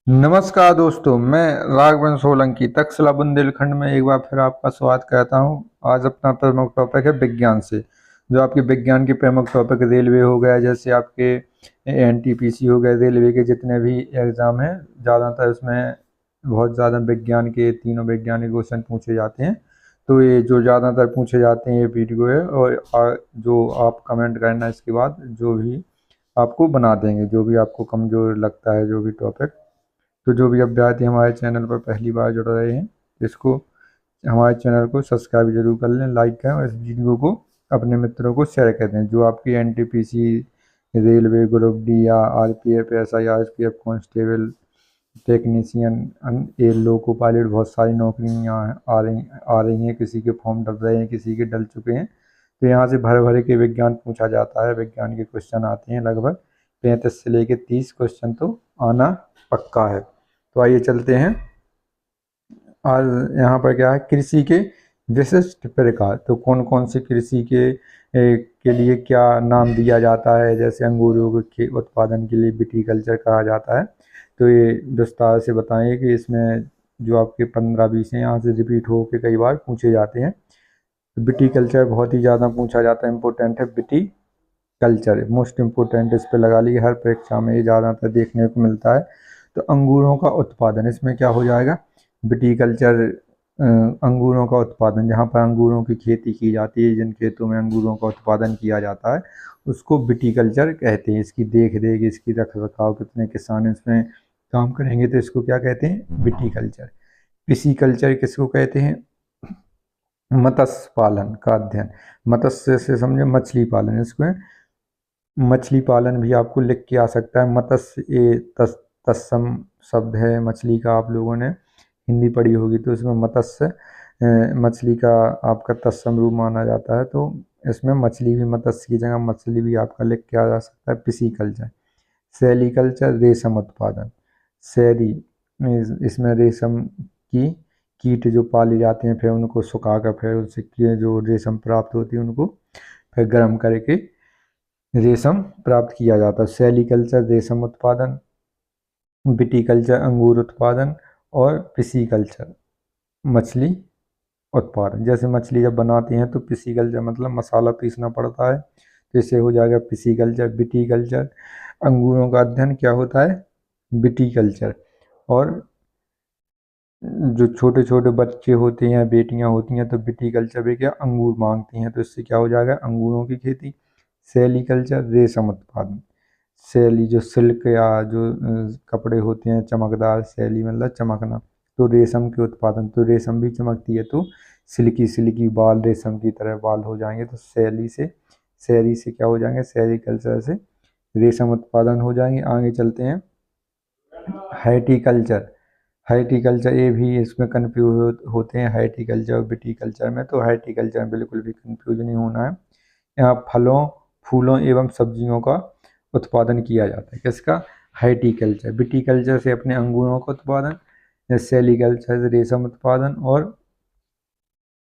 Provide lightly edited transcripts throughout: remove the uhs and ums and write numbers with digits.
नमस्कार दोस्तों, मैं राघवन सोलंकी तक्षशिला बुंदेलखंड में एक बार फिर आपका स्वागत करता हूं। आज अपना प्रमुख टॉपिक है विज्ञान से। जो आपके विज्ञान के प्रमुख टॉपिक रेलवे हो गया, जैसे आपके एनटीपीसी हो गए, रेलवे के जितने भी एग्ज़ाम हैं ज़्यादातर उसमें बहुत ज़्यादा विज्ञान के तीनों वैज्ञानिक क्वेश्चन पूछे जाते हैं। तो ये जो ज़्यादातर पूछे जाते हैं ये वीडियो है, और जो आप कमेंट करना इसके बाद जो भी आपको बना देंगे, जो भी आपको कमज़ोर लगता है जो भी टॉपिक। तो जो भी अभ्यर्थी हमारे चैनल पर पहली बार जुड़ रहे हैं, इसको हमारे चैनल को सब्सक्राइब जरूर कर लें, लाइक करें और इस वीडियो को अपने मित्रों को शेयर कर दें। जो आपकी एनटीपीसी, रेलवे, ग्रुप डी या RPF, SI, RPF constable, technician, ये लोको पायलट, बहुत सारी नौकरियां आ रही हैं। किसी के फॉर्म डल रहे हैं, किसी के डल चुके हैं। तो यहाँ से भर भर के विज्ञान पूछा जाता है। विज्ञान के क्वेश्चन आते हैं लगभग 35 से लेके 30 क्वेश्चन तो आना पक्का है। तो आइए चलते हैं। आज यहाँ पर क्या है, कृषि के विशिष्ट प्रकार। तो कौन कौन से कृषि के लिए क्या नाम दिया जाता है। जैसे अंगूरों के उत्पादन के लिए विटीकल्चर कहा जाता है। तो ये विस्तार से बताएं कि इसमें जो आपके 15-20 हैं यहाँ से रिपीट हो के कई बार पूछे जाते हैं। विटीकल्चर बहुत ही ज़्यादा पूछा जाता है, इम्पोर्टेंट है। विटीकल्चर मोस्ट इम्पोर्टेंट, इस पर लगा ली, हर परीक्षा में ये ज़्यादातर देखने को मिलता है। तो अंगूरों का उत्पादन, इसमें क्या हो जाएगा, विटीकल्चर। अंगूरों का उत्पादन, जहाँ पर अंगूरों की खेती की जाती है, जिन खेतों में अंगूरों का उत्पादन किया जाता है, उसको विटीकल्चर कहते हैं। इसकी देख रेख, इसकी रख रखाव, कितने किसान इसमें काम करेंगे, तो इसको क्या कहते हैं, विटीकल्चर। पिसीकल्चर किसको कहते हैं, मत्स्य पालन का अध्ययन। मत्स्य से समझे मछली पालन, इसको मछली पालन भी आपको लिख के आ सकता है। मत्स्य ये तत्सम शब्द है मछली का, आप लोगों ने हिंदी पढ़ी होगी, तो इसमें मत्स्य मछली का आपका तत्सम रूप माना जाता है। तो इसमें मछली भी, मत्स्य की जगह मछली भी आपका लिख के आ जा सकता है। पिसीकल्चर। सेरीकल्चर, रेशम उत्पादन। सेरी, इसमें रेशम की कीट जो पाले जाते हैं, फिर उनको सुखाकर फिर उससे जो रेशम प्राप्त होती है उनको फिर गर्म करके रेशम प्राप्त किया जाता है। सेरीकल्चर रेशम उत्पादन, विटीकल्चर अंगूर उत्पादन, और पिसीकल्चर मछली उत्पादन। जैसे मछली जब बनाते हैं तो पिसीकल्चर मतलब मसाला पीसना पड़ता है, तो इससे हो जाएगा पिसीकल्चर। विटीकल्चर अंगूरों का अध्ययन क्या होता है, विटीकल्चर। और जो छोटे छोटे बच्चे होते हैं, बेटियां होती हैं, तो विटीकल्चर भी क्या, अंगूर मांगती हैं, तो इससे क्या हो जाएगा, अंगूरों की खेती। सेरीकल्चर रेशम उत्पादन। शैली जो सिल्क या जो कपड़े होते हैं चमकदार, शैली मतलब चमकना, तो रेशम के उत्पादन, तो रेशम भी चमकती है, तो सिल्की सिल्की बाल, रेशम की तरह बाल हो जाएंगे। तो शैली से क्या हो जाएंगे, सेरीकल्चर से रेशम उत्पादन हो जाएंगे। आगे चलते हैं। हार्टिकल्चर। हार्टिकल्चर, ये भी इसमें कन्फ्यूज होते हैं हार्टिकल्चर और विटीकल्चर में। तो हार्टिकल्चर में बिल्कुल भी कन्फ्यूज नहीं होना है। यहाँ फलों, फूलों एवं सब्जियों का उत्पादन किया जाता है। किसका, हार्टिकल्चर। विटीकल्चर से अपने अंगूरों का उत्पादन, सेरीकल्चर से रेशम उत्पादन, और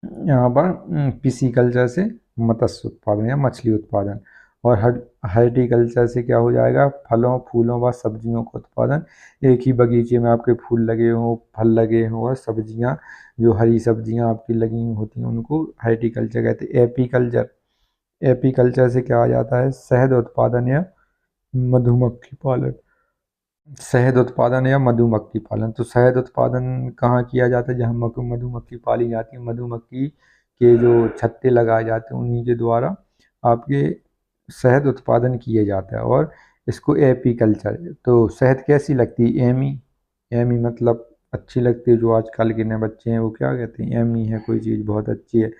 यहाँ पर पिसीकल्चर से मत्स्य उत्पादन या मछली उत्पादन। और हार्टिकल्चर से क्या हो जाएगा, फलों फूलों व सब्जियों का उत्पादन। एक ही बगीचे में आपके फूल लगे हों, फल लगे हों, और सब्जियाँ, जो हरी सब्जियाँ आपकी लगी होती हैं, उनको हार्टिकल्चर कहते हैं। एपीकल्चर। एपीकल्चर से क्या आ जाता है, शहद उत्पादन या मधुमक्खी पालन। शहद उत्पादन या मधुमक्खी पालन। तो शहद उत्पादन कहाँ किया जाता है, जहाँ मधुमक्खी पाली जाती है। मधुमक्खी के जो छत्ते लगाए जाते हैं, उन्हीं के द्वारा आपके शहद उत्पादन किए जाता है। और इसको एपीकल्चर। तो शहद कैसी लगती है, एमी। एमी मतलब अच्छी लगती है। जो आजकल के नए बच्चे हैं वो क्या कहते हैं, एमी है कोई चीज़ बहुत अच्छी है।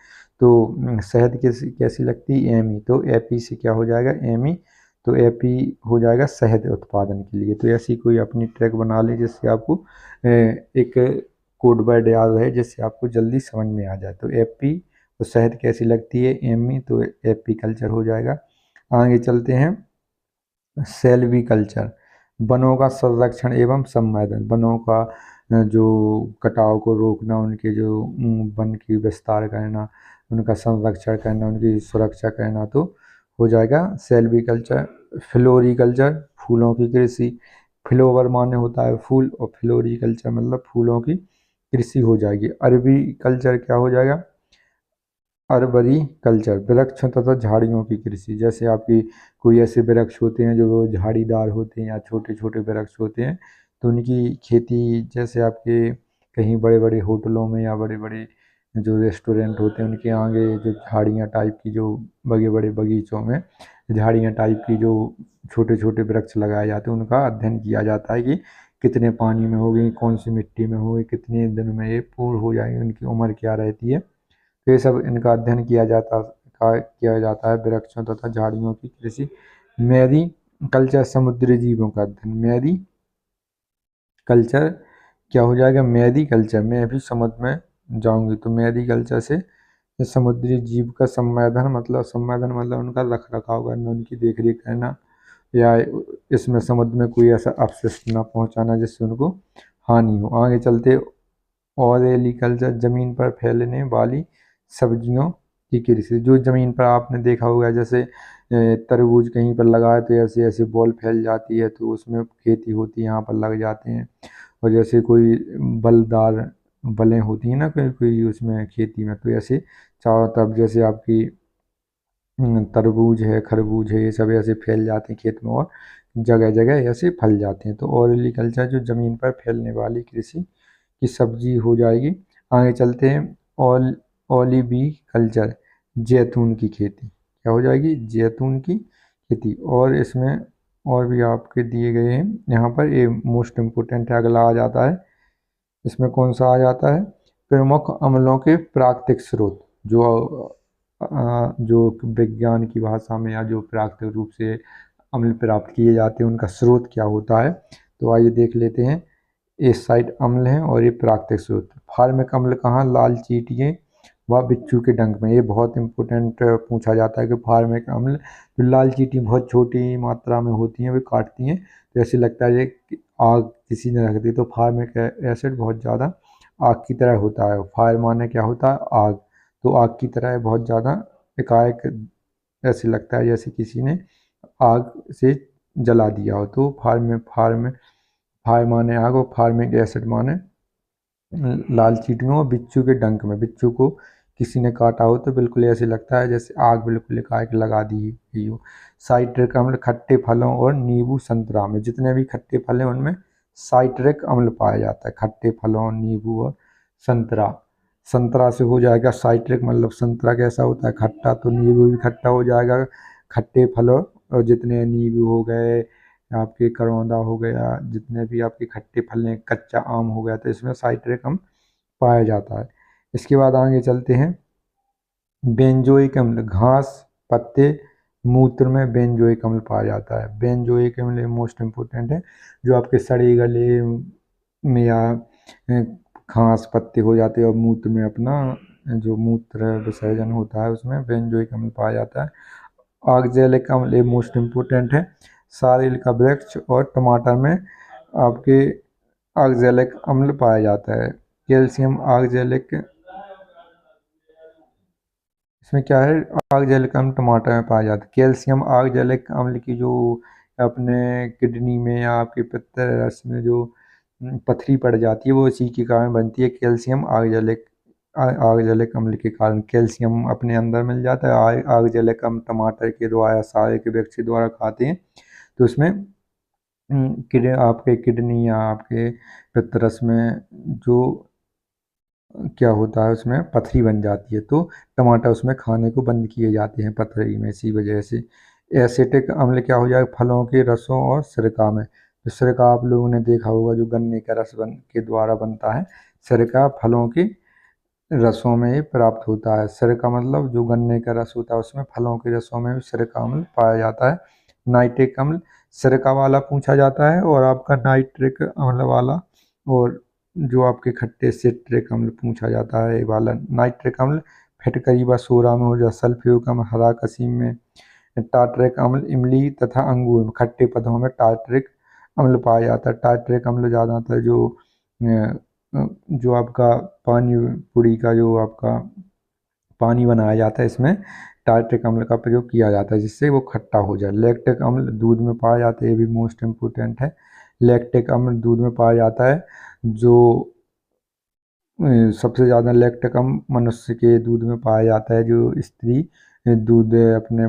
तो शहद कैसी कैसी लगती है, एमी। तो एपी से क्या हो जाएगा, एमी। तो एपी हो जाएगा शहद उत्पादन के लिए। तो ऐसी कोई अपनी ट्रैक बना ली जिससे आपको एक कोड वर्ड याद रहे, जिससे आपको जल्दी समझ में आ जाए। तो एपी, तो शहद कैसी लगती है, एमी, तो एपी कल्चर हो जाएगा। आगे चलते हैं। सेल्वी कल्चर, वनों का संरक्षण एवं संवर्धन। वनों का जो कटाव को रोकना, उनके जो वन की विस्तार करना, उनका संरक्षण करना, उनकी सुरक्षा करना, तो हो जाएगा सेल्वी कल्चर। फ्लोरिकल्चर फूलों की कृषि। फ्लोवर माने होता है फूल, और फ्लोरिकल्चर मतलब फूलों की कृषि हो जाएगी। अरबी कल्चर क्या हो जाएगा? अरबरी कल्चर वृक्षों तथा झाड़ियों की कृषि। जैसे आपकी कोई ऐसे वृक्ष होते हैं जो झाड़ीदार होते हैं या छोटे छोटे वृक्ष होते हैं, तो उनकी खेती, जैसे आपके कहीं बड़े बड़े होटलों में या बड़े बड़े जो रेस्टोरेंट होते हैं उनके आगे जो झाड़ियाँ टाइप की, जो बड़े बड़े बगीचों में झाड़ियाँ टाइप की जो छोटे छोटे वृक्ष लगाए जाते हैं, उनका अध्ययन किया जाता है कि कितने पानी में होगी, कौन सी मिट्टी में होगी, कितने दिन में ये पूर्ण हो जाएंगे, उनकी उम्र क्या रहती है। तो ये सब इनका अध्ययन किया जाता है वृक्षों तथा झाड़ियों की कृषि। मैरी कल्चर समुद्री जीवों का अध्ययन। मैरी कल्चर क्या हो जाएगा? मैरी कल्चर, मैं अभी समुद्र में जाऊंगी तो मैरी कल्चर से समुद्री जीव का संवर्धन मतलब उनका रख रखाव करना, उनकी देख रेख करना, या इसमें समुद्र में कोई ऐसा अपशिष्ट ना पहुंचाना जिससे उनको हानि हो। आगे चलते और एग्रीकल्चर जमीन पर फैलने वाली सब्जियों की कृषि। जो जमीन पर आपने देखा होगा, जैसे तरबूज कहीं पर लगा है तो ऐसे ऐसे बॉल फैल जाती है, तो उसमें खेती होती है, यहाँ पर लग जाते हैं। और जैसे कोई बलदार बलें होती हैं ना कोई कोई उसमें खेती में, तो ऐसे चारों तरफ जैसे आपकी तरबूज है, खरबूज है, ये सब ऐसे फैल जाते हैं खेत में और जगह जगह ऐसे फल जाते हैं। तो ऑर्गेनिकल्चर जो जमीन पर फैलने वाली कृषि की सब्जी हो जाएगी। आगे चलते हैं ओलिवी कल्चर, जैतून की खेती क्या हो जाएगी? जैतून की खेती। और इसमें और भी आपके दिए गए हैं यहाँ पर, ये मोस्ट इम्पोर्टेंट है, अगला आ जाता है। इसमें कौन सा आ जाता है? प्रमुख अम्लों के प्राकृतिक स्रोत। जो विज्ञान की भाषा में या जो प्राकृतिक रूप से अम्ल प्राप्त किए जाते हैं उनका स्रोत क्या होता है, तो आइए देख लेते हैं। ये साइड अम्ल हैं और ये प्राकृतिक स्रोत। फार्मिक अम्ल कहाँ? लाल चींटियाँ व बिच्छू के डंक में। ये बहुत इंपॉर्टेंट पूछा जाता है कि फार्मिक अम्ल, जो लाल चींटी बहुत छोटी मात्रा में होती हैं, वे काटती हैं तो ऐसे लगता है कि आग किसी ने रख दी। तो फार्मिक एसिड बहुत ज़्यादा आग की तरह होता है। फायर माने क्या होता है? आग। तो आग की तरह बहुत ज़्यादा एकाएक ऐसे लगता है जैसे किसी ने आग से जला दिया हो। तो फायर माने आग और फार्मिक एसिड माने लाल चींटियों और बिच्छू के डंक में। बिच्छू को किसी ने काटा हो तो बिल्कुल ऐसे लगता है जैसे आग बिल्कुल एकाएक लगा दी गई हो। साइट्रिक अम्ल खट्टे फलों और नींबू संतरा में, जितने भी खट्टे फल हैं उनमें साइट्रिक अम्ल पाया जाता है। खट्टे फलों, नींबू और संतरा। संतरा से हो जाएगा साइट्रिक, मतलब संतरा कैसा होता है? खट्टा, तो नींबू भी खट्टा हो जाएगा। खट्टे फलों और जितने नींबू हो गए, आपके करौंदा हो गया, जितने भी आपके खट्टे फल हैं, कच्चा आम हो गया, तो इसमें साइट्रिक अम्ल पाया जाता है। इसके बाद आगे चलते हैं। बेंजोइक अम्ल घास, पत्ते, मूत्र में बेंजोइक अम्ल पाया जाता है। बेंजोइक अम्ल मोस्ट इम्पोर्टेंट है, जो आपके सड़े गले में या घास पत्ते हो जाते हैं और मूत्र में अपना जो मूत्र विसर्जन होता है उसमें बेंजोइक अम्ल पाया जाता है। ऑक्जेलिक अम्ल ये मोस्ट इम्पोर्टेंट है। सारिल का वृक्ष और टमाटर में आपके ऑक्जेलिक अम्ल पाया जाता है। कैल्शियम ऑक्जेलिक, इसमें क्या है? ऑक्जेलिक अम्ल टमाटर में पाया जाता है। कैल्शियम ऑक्जेलिक अम्ल की जो अपने किडनी में या आपके पित्त रस में जो पथरी पड़ जाती है वो इसी के कारण बनती है। कैल्शियम ऑक्जेलिक अम्ल के कारण कैल्शियम अपने अंदर मिल जाता है। ऑक्जेलिक अम्ल टमाटर के द्वारा, सारे के वृक्ष के द्वारा खाते हैं तो उसमें आपके किडनी या आपके पित्तरस में जो क्या होता है उसमें पथरी बन जाती है, तो टमाटर उसमें खाने को बंद किए जाते हैं पथरी में, इसी वजह से। एसिटिक अम्ल क्या हो जाएगा? फलों के रसों और सिरका में। तो सिरका आप लोगों ने देखा होगा, जो गन्ने का रस के द्वारा बनता है। सिरका फलों के रसों में ही प्राप्त होता है। सिरका मतलब जो गन्ने का रस होता है उसमें फलों के रसों में भी सिरका अम्ल पाया जाता है। नाइट्रिक अम्ल सिरका वाला पूछा जाता है और आपका नाइट्रिक अम्ल वाला, और जो आपके खट्टे सिट्रिक अम्ल पूछा जाता है ये वाला। नाइट्रिक अम्ल फिटकरी व सोरा में हो जाए। सल्फ्यूरिक अम्ल हरा कसीम में। टार्टरिक अम्ल इमली तथा अंगूर में, खट्टे पदार्थों में टार्टरिक अम्ल पाया जाता है। टार्टरिक अम्ल ज़्यादातर जो आपका पानी पूरी का जो आपका पानी बनाया जाता है इसमें टार्टरिक अम्ल का प्रयोग किया जाता है जिससे वो खट्टा हो जाए। लैक्टिक अम्ल दूध में पाया जाता है, ये भी मोस्ट इम्पोर्टेंट है। लैक्टिक अम्ल दूध में पाया जाता है। जो सबसे ज़्यादा लैक्टिक अम्ल मनुष्य के दूध में पाया जाता है। जो स्त्री दूध अपने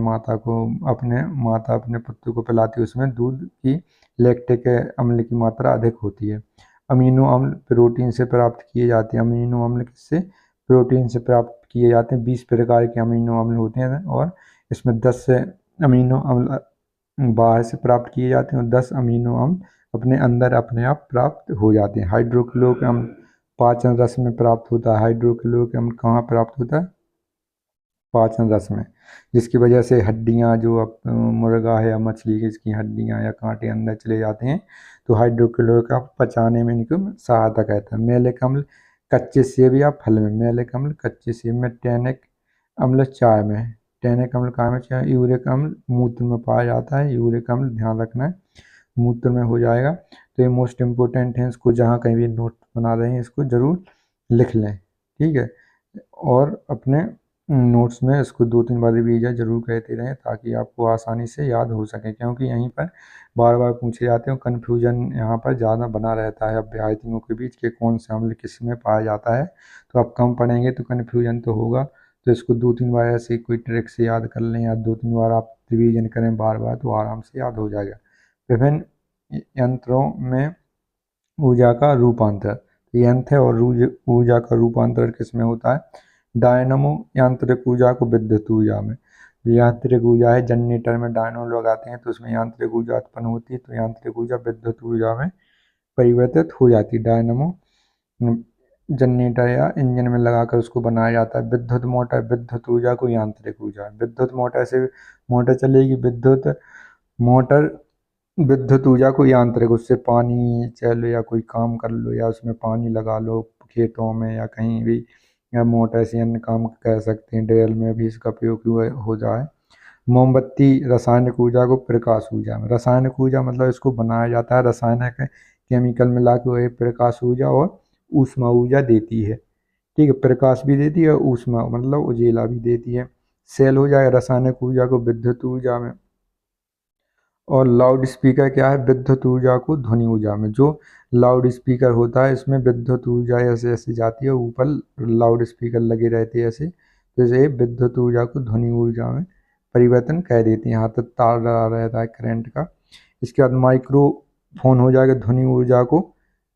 पुत्र को पिलाती है उसमें दूध की लैक्टिक अम्ल की मात्रा अधिक होती है। अमीनो अम्ल प्रोटीन से प्राप्त किए जाते हैं। अमीनो अम्ल किससे? प्रोटीन से प्राप्त किए जाते हैं। 20 प्रकार के अमीनो अम्ल होते हैं और इसमें 10 अमीनो अम्ल बाहर से प्राप्त किए जाते हैं और 10 अमीनो अम्ल अपने अंदर अपने आप प्राप्त हो जाते हैं। हाइड्रोक्लोरिक अम्ल पाचन रस में प्राप्त होता है। हाइड्रोक्लोरिक अम्ल कहाँ प्राप्त होता है? पाचन रस में, जिसकी वजह से हड्डियाँ जो मुर्गा है या मछली की इसकी हड्डियाँ या कांटे अंदर चले जाते हैं तो हाइड्रोक्लोरिक अम्ल पचाने में इनको सहायता करता है। मैलिक अम्ल कच्चे सेब या फल में। मैलिक अम्ल कच्चे सेब में। टैनिक अम्ल चाय में। टैनिक अम्ल कहाँ में? चाय। यूरिक अम्ल मूत्र में पाया जाता है। यूरिक अम्ल ध्यान रखना है मूत्र में हो जाएगा। तो ये मोस्ट इम्पोर्टेंट है, इसको जहाँ कहीं भी नोट बना रहे हैं इसको ज़रूर लिख लें, ठीक है। और अपने नोट्स में इसको 2-3 बार रिवीजन जरूर कहते रहें ताकि आपको आसानी से याद हो सके, क्योंकि यहीं पर बार बार पूछे जाते हैं। कन्फ्यूजन यहाँ पर ज़्यादा बना रहता है अभ्यर्थियों के बीच के कौन सा अम्ल किस में पाया जाता है। तो आप कम पढ़ेंगे तो कन्फ्यूजन तो होगा। तो इसको 2-3 बार ऐसे कोई ट्रिक से याद कर लें या 2-3 बार आप रिवीजन करें बार बार तो आराम से याद हो जाएगा। विभिन्न यंत्रों में ऊर्जा का रूपांतर। यंत्र और ऊर्जा का रूपांतरण किसमें होता है? डायनमो यांत्रिक ऊर्जा को विद्युत ऊर्जा में। यांत्रिक ऊर्जा है, जनरेटर में डायनमो लगाते हैं तो उसमें यांत्रिक ऊर्जा उत्पन्न होती है, तो यांत्रिक ऊर्जा विद्युत ऊर्जा में परिवर्तित हो जाती है। डायनमो जनरेटर या इंजन में लगाकर उसको बनाया जाता है। विद्युत मोटर विद्युत ऊर्जा को यांत्रिक ऊर्जा। विद्युत मोटर से मोटर चलेगी, विद्युत मोटर विद्युत ऊर्जा को यांत्रिक, उससे पानी चलो या कोई काम कर लो या उसमें पानी लगा लो खेतों में या कहीं भी, या मोटर से अन्य काम कर सकते हैं। ड्रिल में भी इसका प्रयोग हो जाए। मोमबत्ती रासायनिक ऊर्जा को प्रकाश ऊर्जा में। रासायनिक ऊर्जा मतलब इसको बनाया जाता है रासायनिक केमिकल मिला के वही प्रकाश ऊर्जा और ऊष्मा ऊर्जा देती है, ठीक है। प्रकाश भी देती है, ऊष्मा मतलब उजेला भी देती है। सेल हो जाए रासायनिक ऊर्जा को विद्युत ऊर्जा में। और लाउड स्पीकर क्या है? विद्युत ऊर्जा को ध्वनि ऊर्जा में। जो लाउड स्पीकर होता है इसमें विद्युत ऊर्जा ऐसे ऐसे जाती है, ऊपर लाउड स्पीकर लगे रहते हैं ऐसे, जैसे विद्युत ऊर्जा को ध्वनि ऊर्जा में परिवर्तन कर देते हैं। यहाँ तक तार डला रहता है करंट का। इसके बाद माइक्रोफोन हो जाएगा ध्वनि ऊर्जा को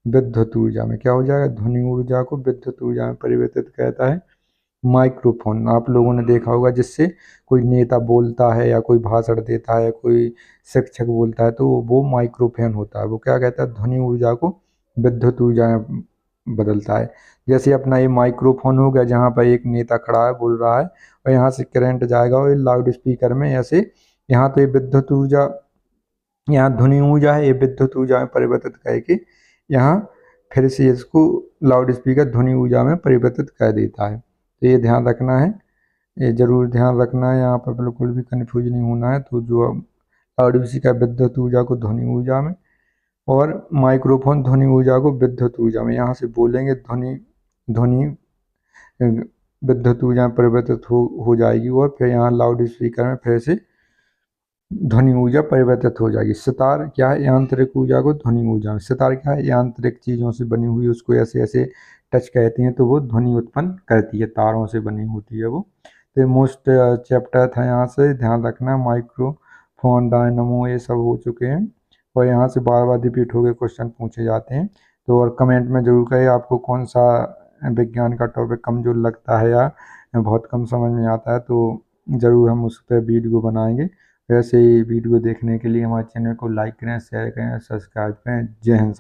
विद्युत ऊर्जा में। क्या हो जाएगा? ध्वनि ऊर्जा को विद्युत ऊर्जा में परिवर्तित करता है माइक्रोफोन। आप लोगों ने देखा होगा जिससे कोई नेता बोलता है या कोई भाषण देता है, कोई शिक्षक बोलता है तो वो माइक्रोफोन होता है। वो क्या कहता है? ध्वनि ऊर्जा को विद्युत ऊर्जा में बदलता है। जैसे अपना ये माइक्रोफोन हो गया, जहाँ पर एक नेता खड़ा है बोल रहा है और यहाँ से करंट जाएगा और लाउड स्पीकर में ऐसे, यहाँ तो ये विद्युत ऊर्जा, यहाँ ध्वनि ऊर्जा है, ये विद्युत ऊर्जा में परिवर्तित करके यहाँ फिर से इसको लाउड स्पीकर ध्वनि ऊर्जा में परिवर्तित कर देता है। तो ये ध्यान रखना है, ये जरूर ध्यान रखना है, यहाँ पर बिल्कुल भी कन्फ्यूज नहीं होना है। तो जो लाउड स्पीकर विद्युत ऊर्जा को ध्वनि ऊर्जा में और माइक्रोफोन ध्वनि ऊर्जा को विद्युत ऊर्जा में, यहाँ से बोलेंगे ध्वनि ध्वनि विद्युत ऊर्जा में परिवर्तित हो जाएगी और फिर यहाँ लाउड स्पीकर में फिर से ध्वनि ऊर्जा परिवर्तित हो जाएगी। सितार क्या है? यांत्रिक ऊर्जा को ध्वनि ऊर्जा में। सितार क्या है? यांत्रिक चीज़ों से बनी हुई, उसको ऐसे ऐसे टच कहते हैं तो वो ध्वनि उत्पन्न करती है, तारों से बनी होती है वो। तो मोस्ट चैप्टर था, यहाँ से ध्यान रखना। माइक्रोफोन, डायनमो ये सब हो चुके हैं और यहाँ से बार बार रिपीट होकर क्वेश्चन पूछे जाते हैं। तो और कमेंट में जरूर करें आपको कौन सा विज्ञान का टॉपिक कमजोर लगता है या बहुत कम समझ में आता है, तो ज़रूर हम उस पर वीडियो बनाएंगे। वैसे ही वीडियो देखने के लिए हमारे चैनल को लाइक करें, शेयर करें, सब्सक्राइब करें। जय हिंद।